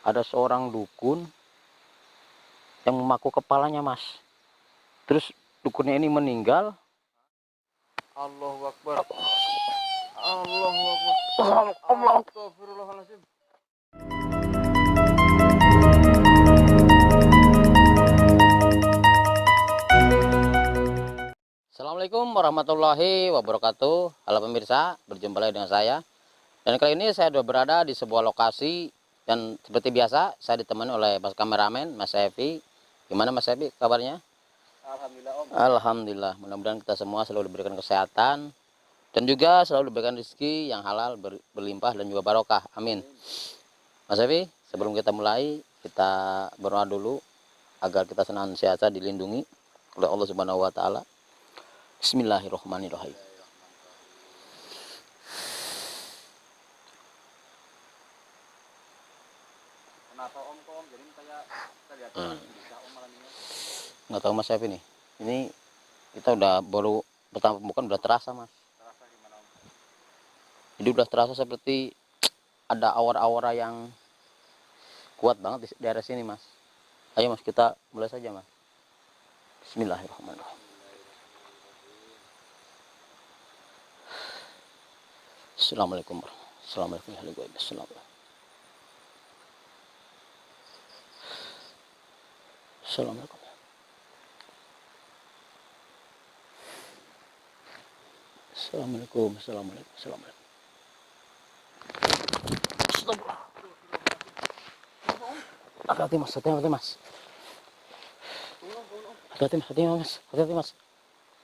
ada seorang dukun yang memaku kepalanya, Mas. Terus dukunnya ini meninggal. Allahu Akbar. Allahu Akbar. Allah. Astagfirullahaladzim. Assalamualaikum warahmatullahi wabarakatuh. Halo pemirsa, berjumpa lagi dengan saya. Dan kali ini saya sudah berada di sebuah lokasi. Dan seperti biasa, saya ditemani oleh Mas kameramen, Mas Evi. Gimana Mas Evi kabarnya? Alhamdulillah Om. Alhamdulillah, mudah-mudahan kita semua selalu diberikan kesehatan. Dan juga selalu diberikan rezeki yang halal, berlimpah dan juga barokah. Amin. Mas Evi, sebelum kita mulai, kita berdoa dulu agar kita senantiasa dilindungi oleh Allah Subhanahu wa taala. Bismillahirrahmanirrahim. Kenapa Om kok Om? Jadi kayak kelihatan bisa Om malam ini. Nggak tahu Mas Evi nih. Ini kita udah baru pertama pembukaan udah terasa Mas. Terasa gimana Om? Jadi udah terasa seperti ada aura-aura yang kuat banget di daerah sini Mas. Ayo Mas, kita mulai saja Mas. Bismillahirrahmanirrahim. Assalamualaikum warahmatullahi wabarakatuh. Assalamualaikum. Assalamualaikum. Assalamualaikum. Assalamualaikum. Astagfirullah. Hati-hati Mas, hati-hati Mas. Hati-hati Mas, hati-hati Mas, hati-hati Mas.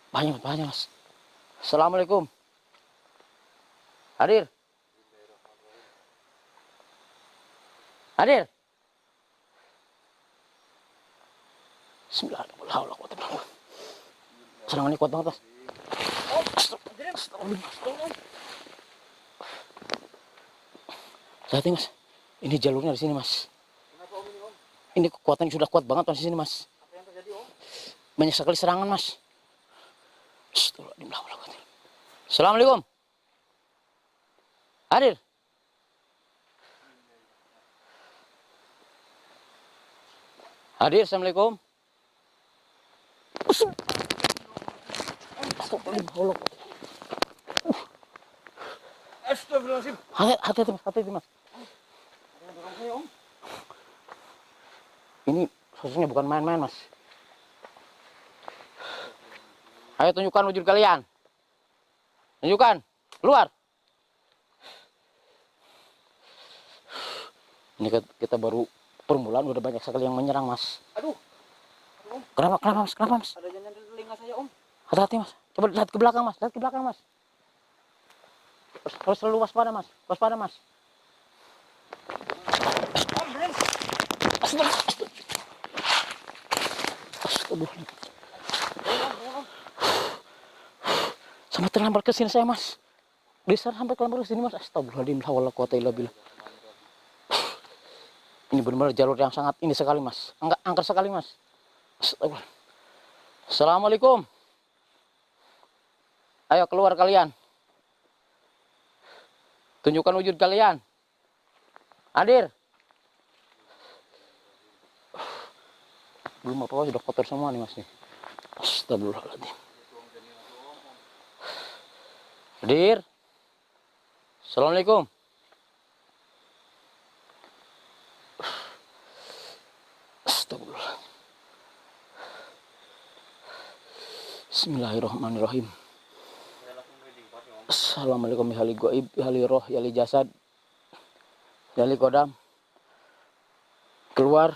Banyak Mas. Assalamualaikum. Hadir. Hadir. Bismillahirrahmanirrahim. Serangan ini kuat banget Mas. Hati-hati Mas. Ini jalurnya di sini Mas. Kenapa Om ini Om? Ini kekuatan sudah kuat banget Mas di sini Mas. Apa yang terjadi Om? Banyak sekali serangan Mas. Assalamualaikum. Hadir. Hadir. Assalamualaikum. Astagfirullahaladzim. Hati-hati Mas, hati-hati Mas. Ada yang dorong saya Om. Ini sosoknya bukan main-main Mas. Ayo tunjukkan wujud kalian. Tunjukkan. Keluar. Ini kita baru permulaan udah banyak sekali yang menyerang Mas. Aduh. Kenapa Mas? Kenapa Mas? Ada jangan di telinga saya Om. Hati-hati Mas. Coba lihat ke belakang Mas. Lihat ke belakang Mas. Harus selalu waspada Mas. Waspada Mas. Om belum. Astagfirullah. Sampai terlambat ke sini saya Mas. Bisa sampai terlambat ke sini Mas. Astagfirullahaladzim. La wala quwata illa billah. Ini benar-benar jalur yang sangat ini sekali Mas. Angker sekali Mas. Astagfirullah. Assalamualaikum. Ayo keluar kalian. Tunjukkan wujud kalian. Hadir. Belum apa-apa sudah kotor semua nih Mas nih. Astagfirullahaladzim. Hadir. Assalamualaikum. Astagfirullah. Bismillahirrahmanirrahim. Assalamualaikum ya hali goib, ya hali roh, ya hali jasad, ya hali kodam. Keluar.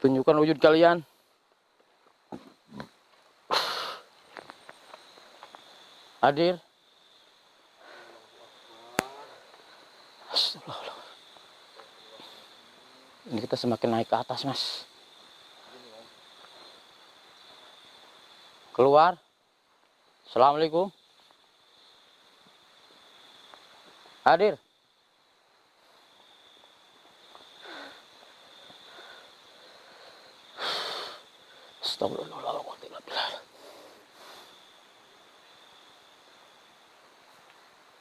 Tunjukkan wujud kalian. Hadir. Astagfirullah. Ini kita semakin naik ke atas Mas. Keluar. Assalamualaikum. Hadir. Astagfirullahaladzim.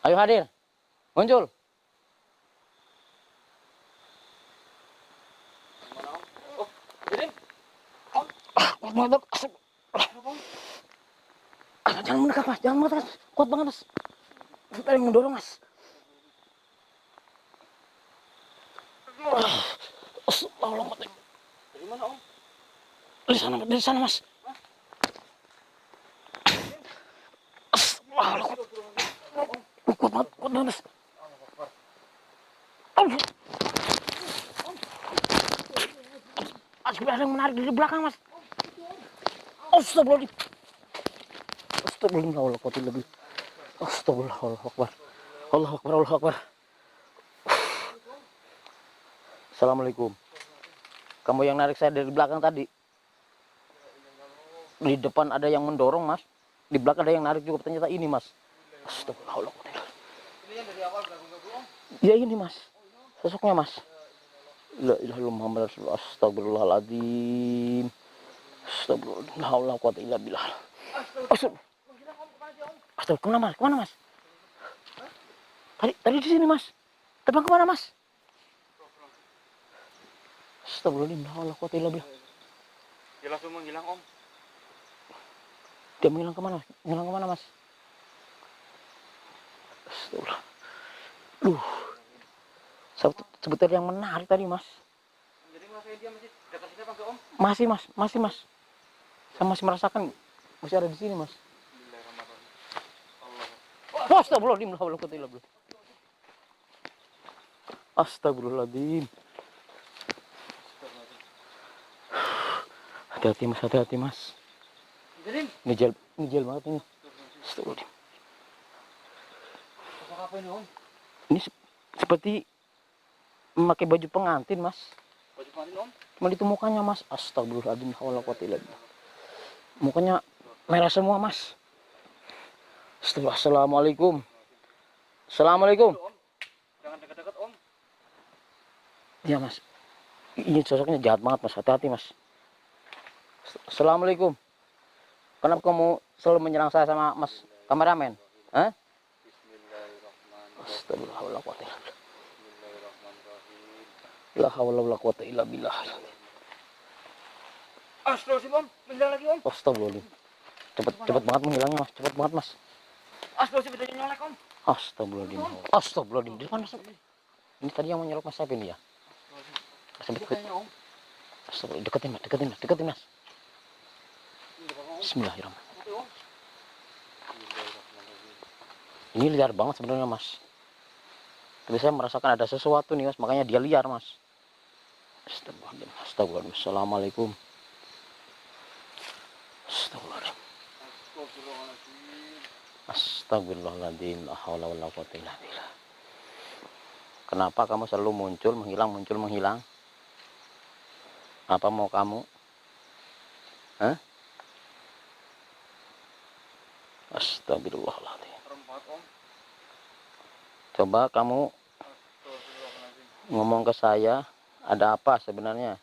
Ayo hadir. Muncul. Jangan mendekat mas, jangan mendekat mas. Kuat banget mas. Ada yang mendorong mas. Astagfirullahaladzim. Dari mana om? Dari sana mas. Astagfirullahaladzim. Kuat banget mas. Ada yang menarik dari belakang mas. Astagfirullahaladzim. Astagfirullahaladzim. Astagfirullahaladzim. Allahu Akbar, Allahu Akbar. Assalamualaikum. Kamu yang narik saya dari belakang tadi. Di depan ada yang mendorong mas. Di belakang ada yang narik juga, ternyata ini mas. Astagfirullahaladzim. Ini yang dari awal gabung-gabung om? Ya ini mas. Sosoknya mas. La ilaha illallah Muhammad Rasulullah. Astagfirullahaladzim. Astagfirullahaladzim. La haula wala quwwata illa billah. Astagfirullah. Kemana mas? Kemana mas? Tadi di sini mas. Terbang kemana mas? Astagfirullahaladzim. La haula wala quwwata illa billah. Dia langsung menghilang om. Dia menghilang kemana? Menghilang kemana mas? Astagfirullah. Sebetulnya yang menarik tadi mas. Jadi masih dia masih dekat sini apa enggak om? Masih mas, masih mas. Saya masih merasakan masih ada di sini mas. Astagfirullahaladzim. La haula wala quwwata illa billah. Astagfirullahaladzim. Hati-hati mas, hati-hati mas. Ngejel banget ini. Astagfirullahaladzim. Apa ini om? Ini seperti memakai baju pengantin mas. Baju pengantin om? Cuma itu mukanya mas. Astagfirullahaladzim. La haula wala quwwata illa billah. Mukanya merah semua mas. Assalamualaikum. Assalamualaikum. Om, jangan dekat-dekat om. Iya mas. Ini sosoknya jahat banget mas. Hati-hati mas. Assalamualaikum. Kenapa kamu selalu menyerang saya sama mas kameramen? Hah? Astagfirullahaladzim. La haula wala quwwata illa billah. Astagfirullahaladzim om, menghilang lagi om. Astagfirullahaladzim. Cepet banget menghilangnya mas. Cepet banget mas. Astagfirullahaladzim, bedanya nyolek om. Astagfirullahaladzim. Astagfirullahaladzim. Di depan mas. Ini tadi yang menyerok mas siapa ini ya? Bukannya om. Astagfirullah. Deketin mas. Bismillahirrahmanirrahim. Ini liar banget sebenarnya mas. Tapi saya merasakan ada sesuatu nih mas, makanya dia liar mas. Astagfirullahaladzim. Assalamualaikum. Astagfirullahaladzim. Astagfirullahaladzim. La haula wala quwwata illa billah. Kenapa kamu selalu muncul menghilang? Apa mau kamu? Hah? Astagfirullahaladzim. Coba kamu ngomong ke saya, ada apa sebenarnya?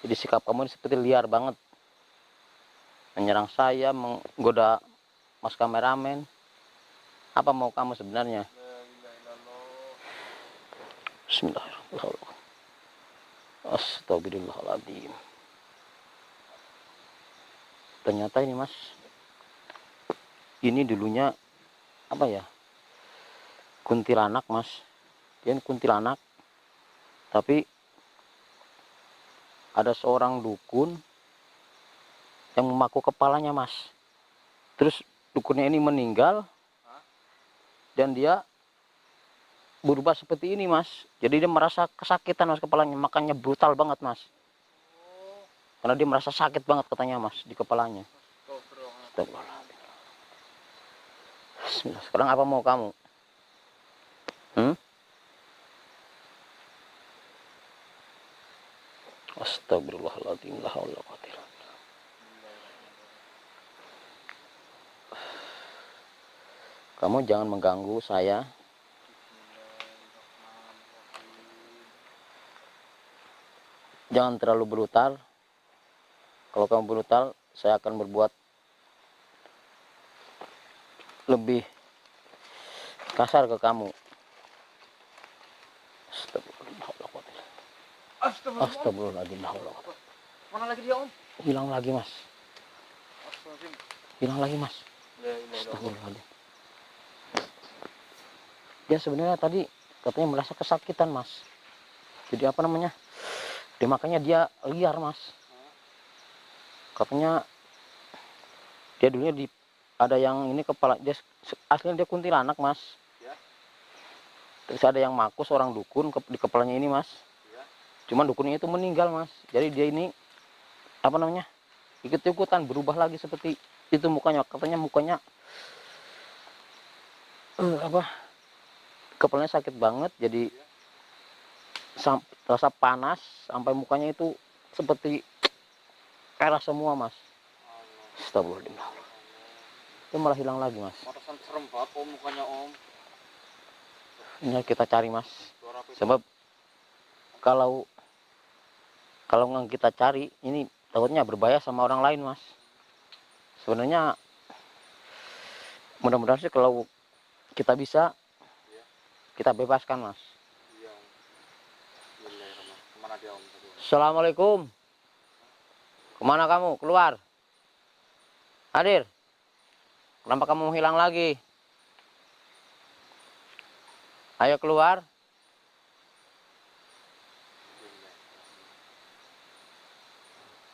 Jadi sikap kamu ini seperti liar banget. Menyerang saya, menggoda mas kameramen. Apa mau kamu sebenarnya? Bismillahirrahmanirrahim. Astagfirullahaladzim. Ternyata ini mas, ini dulunya apa ya, kuntilanak mas. Dia kuntilanak, tapi ada seorang dukun yang memaku kepalanya mas. Terus dukunnya ini meninggal dan dia berubah seperti ini mas. Jadi dia merasa kesakitan mas kepalanya, makanya brutal banget mas. Karena dia merasa sakit banget katanya mas di kepalanya. Astagfirullahaladzim. Bismillah. Sekarang apa mau kamu? Astagfirullahaladzim. La haula wala quwwata illa billah. Kamu jangan mengganggu saya. Jangan terlalu brutal. Kalau kamu brutal, saya akan berbuat lebih kasar ke kamu. Astagfirullahaladzim. Mana lagi dia, Om? Hilang lagi, Mas. Astagfirullahaladzim. Hilang lagi, Mas. La ilaha illallah. Astagfirullahaladzim. Dia sebenarnya tadi katanya merasa kesakitan, Mas. Jadi apa namanya? Dia makanya dia liar, Mas. Katanya dia dulunya ada yang ini kepala dia aslinya dia kuntilanak, Mas. Ya. Terus ada yang makus orang dukun di kepalanya ini, Mas. Ya. Cuman dukunnya itu meninggal, Mas. Jadi dia ini apa namanya? Ikut-ikutan berubah lagi seperti itu mukanya. Katanya mukanya kepalanya sakit banget, jadi rasa panas sampai mukanya itu seperti merah semua, Mas. Astagfirullahaladzim. Itu malah hilang lagi, Mas. Pantesan serem banget, Om, mukanya, Om. Ini kita cari, Mas. Suara apa itu? Sebab kalau nggak kita cari, ini takutnya berbahaya sama orang lain, Mas. Sebenarnya mudah-mudahan sih kalau kita bisa, kita bebaskan, Mas. Iya, Om. Bismillahirrahmanirrahim. Kemana dia, Om? Tadi, Om? Assalamualaikum. Kemana kamu? Keluar. Hadir. Kenapa kamu hilang lagi? Ayo keluar.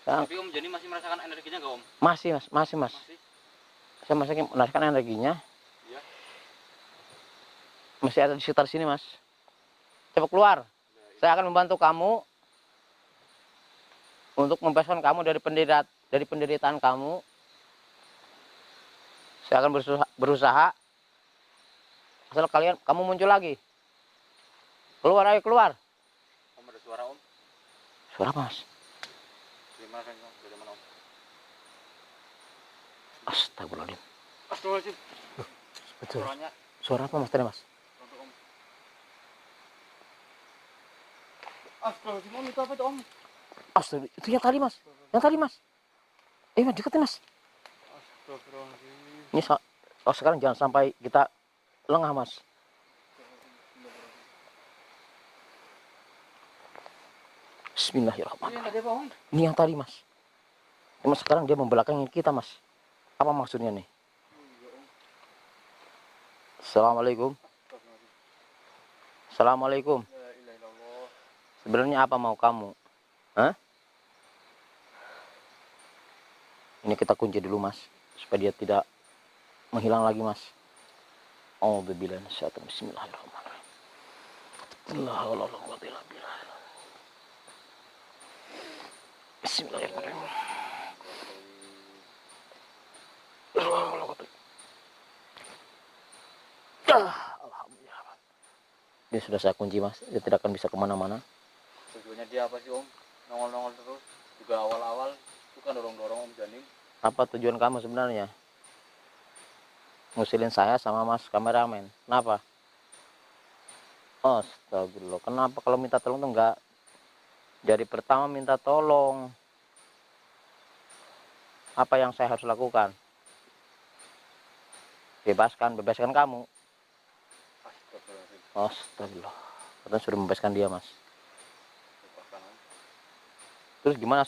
Tapi Om Jani masih merasakan energinya nggak, Om? Masih, Mas. Masih, Mas. Masih? Saya masih merasakan energinya. Iya. Masih ada di sekitar sini, Mas. Coba keluar. Saya akan membantu kamu untuk membebaskan kamu dari penderitaan kamu. Saya akan berusaha. Asal kamu muncul lagi. Keluar, ayo keluar. Om, ada suara, Om? Suara apa, Mas? Dari mana, Om? Dari mana, Om? Astagfirullahaladzim. Astagfirullahaladzim. Betul. Suaranya Suara apa, Mas? Tadi, Mas? untuk Om. Astagfirullahaladzim, Om, itu apa itu, Om? Astagfirullah. Itu yang tadi, Mas. Yang tadi, Mas. Mas, deketin, Mas. Astagfirullahaladzim. Ini sekarang jangan sampai kita lengah, Mas. Bismillahirrahmanirrahim. Ini ada apa, Om? Ini yang tadi, Mas. Mas sekarang dia membelakangi kita, Mas. Apa maksudnya nih? Assalamualaikum. Assalamualaikum. La ilaha illallah. Sebenarnya apa mau kamu? Hah? Ini kita kunci dulu, Mas, supaya dia tidak menghilang lagi, Mas. A'udzubillahi minasyaitonir rajim. Bismillahirrahmanirrahim. La haula wala quwwata illa billah. Bismillahirrahmanirrahim. Alhamdulillah. Dia sudah saya kunci, Mas. Dia tidak akan bisa kemana-mana. Tujuannya dia apa sih, Om? Nongol-nongol terus. Juga awal-awal itu kan dorong-dorong Om Jani. Apa tujuan kamu sebenarnya? Ngusilin saya sama Mas kameramen. Kenapa? Astagfirullah. Kenapa kalau minta tolong tuh enggak jadi pertama minta tolong? Apa yang saya harus lakukan? Bebaskan kamu. Astagfirullahaladzim. Astagfirullah. Katanya sudah membebaskan dia, Mas. Lepaskan, Om. Terus gimana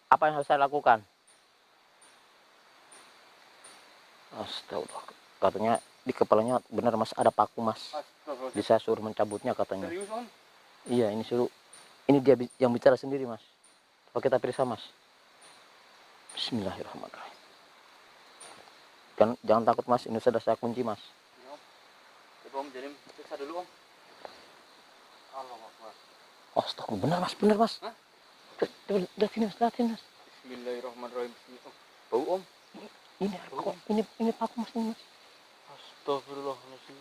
apa yang harus saya lakukan? Astagfirullah. Katanya di kepalanya benar, Mas, ada paku, Mas. Astagfirullahaladzim. Jadi saya suruh mencabutnya katanya. Serius, Om? Iya, ini suruh. Ini dia yang bicara sendiri, Mas. Coba kita periksa, Mas. Bismillahirrahmanirrahim. Jangan takut, Mas. Ini sudah saya kunci, Mas. Ini, Om. Coba Om Jani periksa dulu, Om. Allahu Akbar. Astagfirullah. Benar, Mas. Benar, Mas. Hah? Lihat sini, Mas. Lihat sini, Mas. Bismillahirrahmanirrahim. Bau, Om. Ini paku, Mas. Ini, Mas. Astagfirullahaladzim.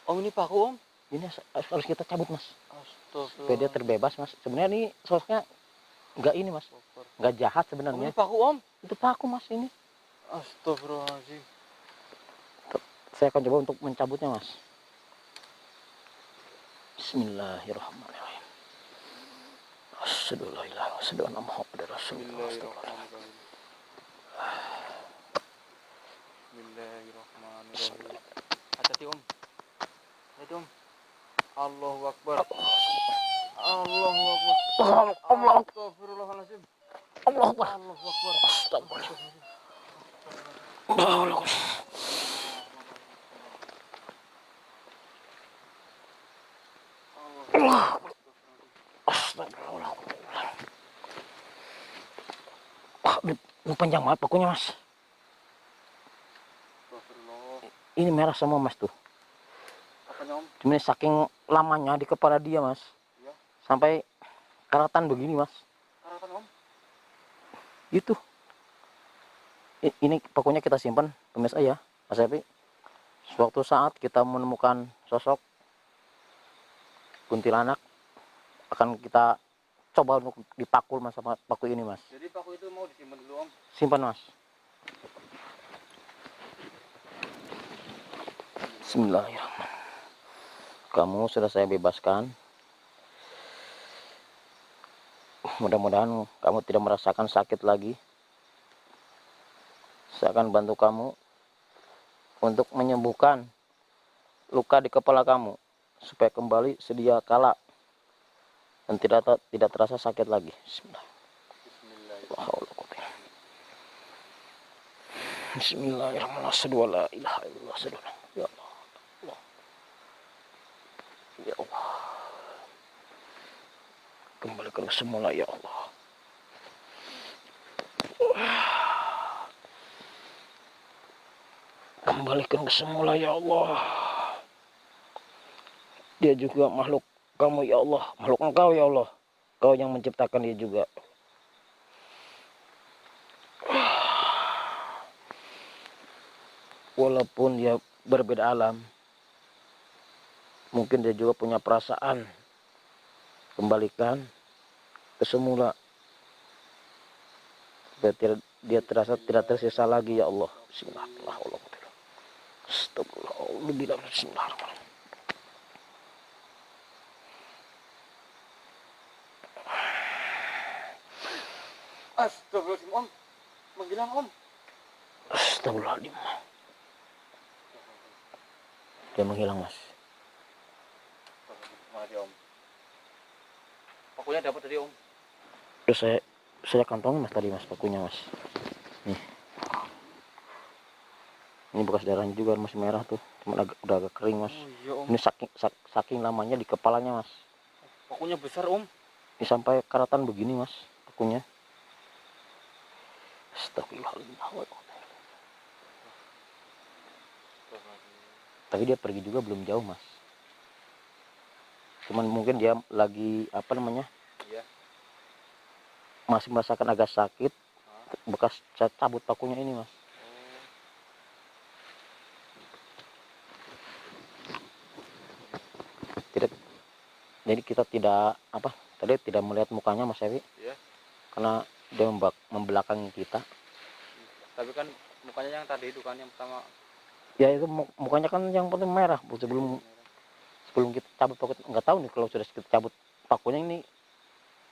Om, ini paku, Om? Ini harus kita cabut, Mas. Astagfirullah. Supaya dia terbebas, Mas. Sebenarnya ini sosoknya nggak ini, Mas. Nggak jahat Om, sebenarnya. ini paku, Om? Itu paku, Mas, ini. Astagfirullahaladzim. Saya akan coba untuk mencabutnya, Mas. Bismillahirrahmanirrahim. Asyhadu an la ilaha illallah wa asyhadu anna Muhammadar Rasulullah. Bismillahirrahmanirrahim. Bismillahirrahmanirrahim. Hati-hati, Om. Hati, Om. Allahu Akbar. Allahu Akbar. Allah Akbar. Astagfirullahaladzim. Allah Akbar. Allahu Akbar. Astagfirullah. Allah Akbar. Allah Akbar. Astagfirullah. Ini panjang banget pakunya, Mas. Astagfirullah. Ini merah semua, Mas, tuh. Apanya, Om? Cuman saking lamanya di kepala dia, Mas. Iya. Sampai karatan begini, Mas. Karatan, Om? Itu. Ini pakunya kita simpan, pemirsa ya, Mas Epi. Suatu saat kita menemukan sosok kuntilanak, akan kita coba untuk dipakul, Mas, sama paku ini, Mas. Jadi paku itu mau disimpan dulu, Om? Simpan, Mas. Bismillahirrahmanirrahim. Kamu sudah saya bebaskan. Mudah-mudahan kamu tidak merasakan sakit lagi. Saya akan bantu kamu untuk menyembuhkan luka di kepala kamu supaya kembali sedia kala dan tidak terasa sakit lagi. Bismillah. Bismillahirrahmanirrahim. Ya Allah. Ya Allah. Kembalikan semula ya Allah. Kembalikan ke semula ya Allah. Dia juga makhluk kamu ya Allah, makhluk engkau ya Allah. Kau yang menciptakan dia juga. Walaupun dia berbeda alam, mungkin dia juga punya perasaan. Kembalikan ke semula. Supaya dia terasa tidak tersisa lagi ya Allah. Bismillahirrahmanirrahim. Astagfirullah. Bismillahirrahmanirrahim. Astagfirullahaladzim, Om. Menghilang, Om. Astagfirullahaladzim. Dia menghilang, Mas. Makasih, Om. Pakunya dapat tadi, Om. Terus saya kantongin, Mas, tadi, Mas, pakunya, Mas. Nih. Ini bekas darahnya juga masih merah tuh. Cuma udah agak kering, Mas. Oh, iya, Om. Ini saking lamanya di kepalanya, Mas. Pakunya besar, Om. Ini sampai karatan begini, Mas, pakunya. Astagfirullahaladzim. Tapi dia pergi juga belum jauh, Mas. Cuman mungkin dia lagi apa namanya? Iya. Masih merasakan agak sakit. Bekas cabut pakunya ini, Mas. Jadi kita tidak tidak melihat mukanya, Mas Ewi. Iya. Karena dia membelakangi kita. Tapi kan mukanya yang tadi itu kan yang pertama. Ya itu mukanya kan yang penting merah. Sebelum kita cabut paku, nggak tahu nih kalau sudah kita cabut pakunya ini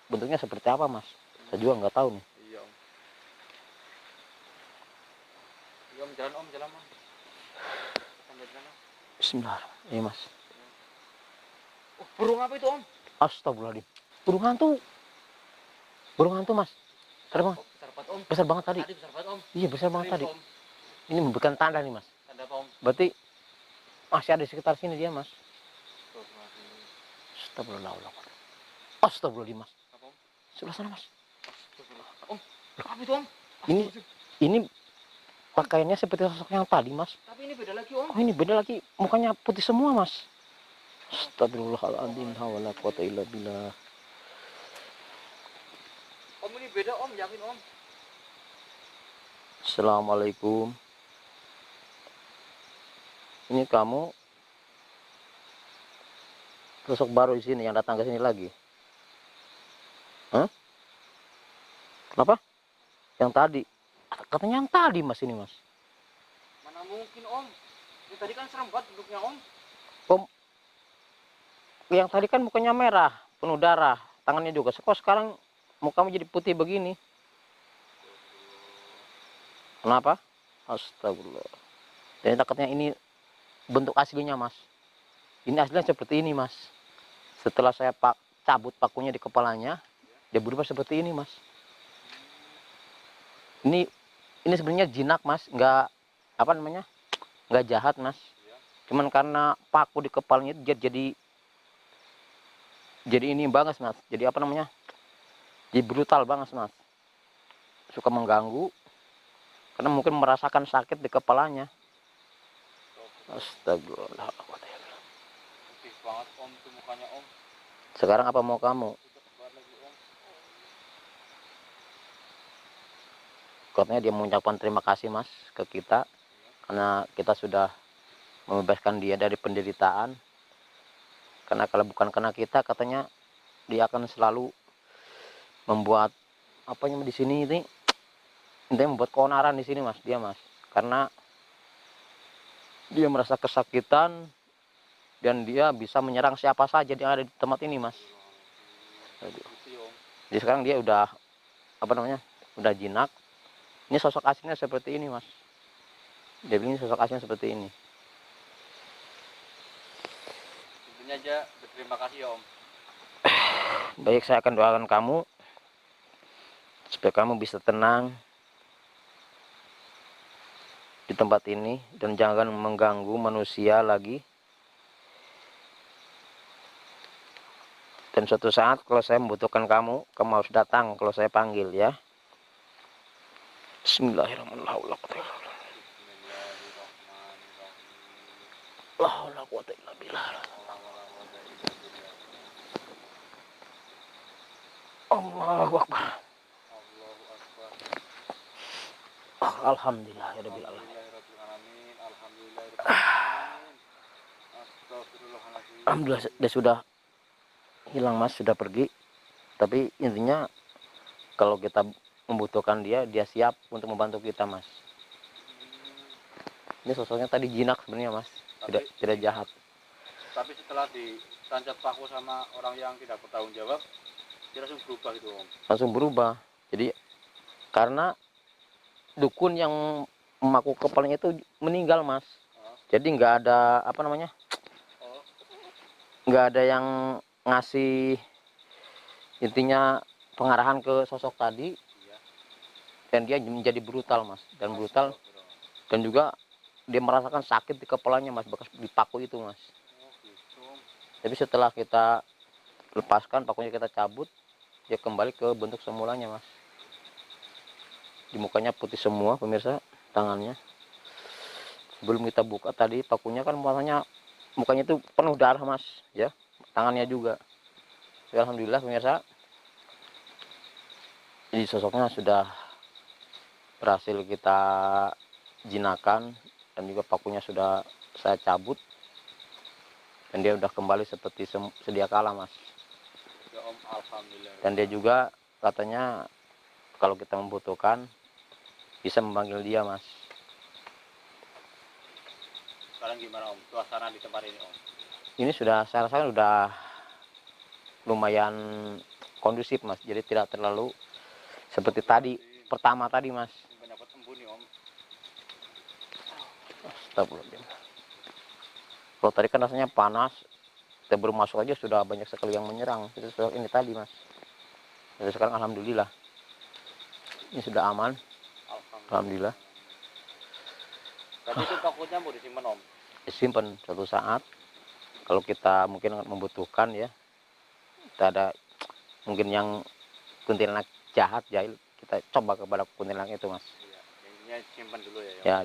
bentuknya seperti apa, Mas. Saya juga nggak tahu nih. Iya, Om. Iya, Om, jalan, Om, jalan, Om. Sambil jalan. Bismillah. Iya, Mas. Oh, burung apa itu, Om? Astagfirullahaladzim. Burung hantu. Burung hantu, Mas. Besar banget. Besar banget, Om. Besar banget tadi. Tadi besar banget, Om. Iya, besar banget tadi. Om. Ini memberikan tanda nih, Mas. Tanda apa, Om? Berarti masih ada di sekitar sini dia, Mas. Astagfirullahaladzim. Astagfirullahaladzim, Mas. Apa, Om? Sebelah sana, Mas. Om, apa itu, Om? Ini pakaiannya seperti sosok yang tadi, Mas. Tapi ini beda lagi, Om. Oh, ini beda lagi. Mukanya putih semua, Mas. Astagfirullahaladzim. Wala quwata illa billah. Om, ini beda, Om. Yakin, Om. Assalamualaikum. Ini kamu sosok baru di sini yang datang ke sini lagi. Hah? Kenapa? Yang tadi. Katanya yang tadi, Mas, ini, Mas. Mana mungkin, Om? Ini tadi kan serem banget bentuknya, Om. Yang tadi kan mukanya merah, penuh darah, tangannya juga. Kok sekarang mukamu jadi putih begini? Kenapa? Astagfirullah. Dan takutnya ini bentuk aslinya, Mas. Ini aslinya seperti ini, Mas. Setelah saya cabut pakunya di kepalanya, dia berubah seperti ini mas. Ini sebenarnya jinak mas, nggak apa namanya, nggak jahat mas. Cuman karena paku di kepalanya jadi ini banget mas. Jadi apa namanya, jadi brutal banget mas. Suka mengganggu karena mungkin merasakan sakit di kepalanya. Astagfirullah. Putih banget om itu mukanya om. Sekarang apa mau kamu? Kebar lagi om. Katanya dia mengucapkan terima kasih mas ke kita karena kita sudah membebaskan dia dari penderitaan. Karena kalau bukan karena kita, katanya dia akan selalu membuat apanya di sini ini, intinya membuat keonaran di sini mas, dia mas. Karena dia merasa kesakitan dan dia bisa menyerang siapa saja yang ada di tempat ini mas. Gitu ya om. Jadi sekarang dia udah apa namanya, udah jinak. Ini sosok aslinya seperti ini mas. Dia bilang sosok aslinya seperti ini. Intinya aja berterima kasih ya om. Baik, saya akan doakan kamu supaya kamu bisa tenang di tempat ini dan jangan mengganggu manusia lagi. Dan suatu saat kalau saya membutuhkan kamu, kamu harus datang kalau saya panggil ya. Bismillahirrahmanirrahim. Allahu Akbar. Allahu Akbar. Alhamdulillah ya rabbil alamin. Alhamdulillahirrahmanirrahim. Alhamdulillahirrahmanirrahim. Astagfirullahaladzim. Alhamdulillah dia sudah hilang mas, sudah pergi. Tapi intinya kalau kita membutuhkan dia, dia siap untuk membantu kita mas. Ini sosoknya tadi jinak sebenarnya mas, tidak jahat. Tapi setelah ditancap paku sama orang yang tidak bertanggung jawab, dia langsung berubah gitu om. Langsung berubah. Jadi karena dukun yang memaku kepalanya itu meninggal mas. Jadi nggak ada apa namanya, nggak ada yang ngasih intinya pengarahan ke sosok tadi. Dan dia menjadi brutal mas, dan brutal, dan juga dia merasakan sakit di kepalanya mas, bekas dipaku itu mas. Tapi setelah kita lepaskan pakunya, kita cabut, dia kembali ke bentuk semulanya mas. Di mukanya putih semua pemirsa, tangannya. Sebelum kita buka tadi pakunya kan mukanya itu penuh darah mas ya, tangannya juga. Ya, alhamdulillah pemirsa, jadi sosoknya sudah berhasil kita jinakan dan juga pakunya sudah saya cabut dan dia udah kembali seperti sedia kala mas. Ya om, alhamdulillah. Dan dia juga katanya kalau kita membutuhkan bisa memanggil dia mas. Sekarang gimana om suasana di tempat ini om? Ini sudah, saya rasakan udah lumayan kondusif mas, jadi tidak terlalu seperti tadi pertama tadi mas. Banyak embun nih om. Astagfirullah. Kalau tadi kan rasanya panas, kita baru masuk aja sudah banyak sekali yang menyerang. Itu ini tadi mas. Jadi sekarang alhamdulillah ini sudah aman. Alhamdulillah. Tapi itu pakunya mau disimpan om? Disimpan suatu saat kalau kita mungkin membutuhkan ya. Kita ada mungkin yang kuntilanak jahat jahil, kita coba kepada kuntilanak itu mas. Iya, intinya simpan dulu ya. Ya.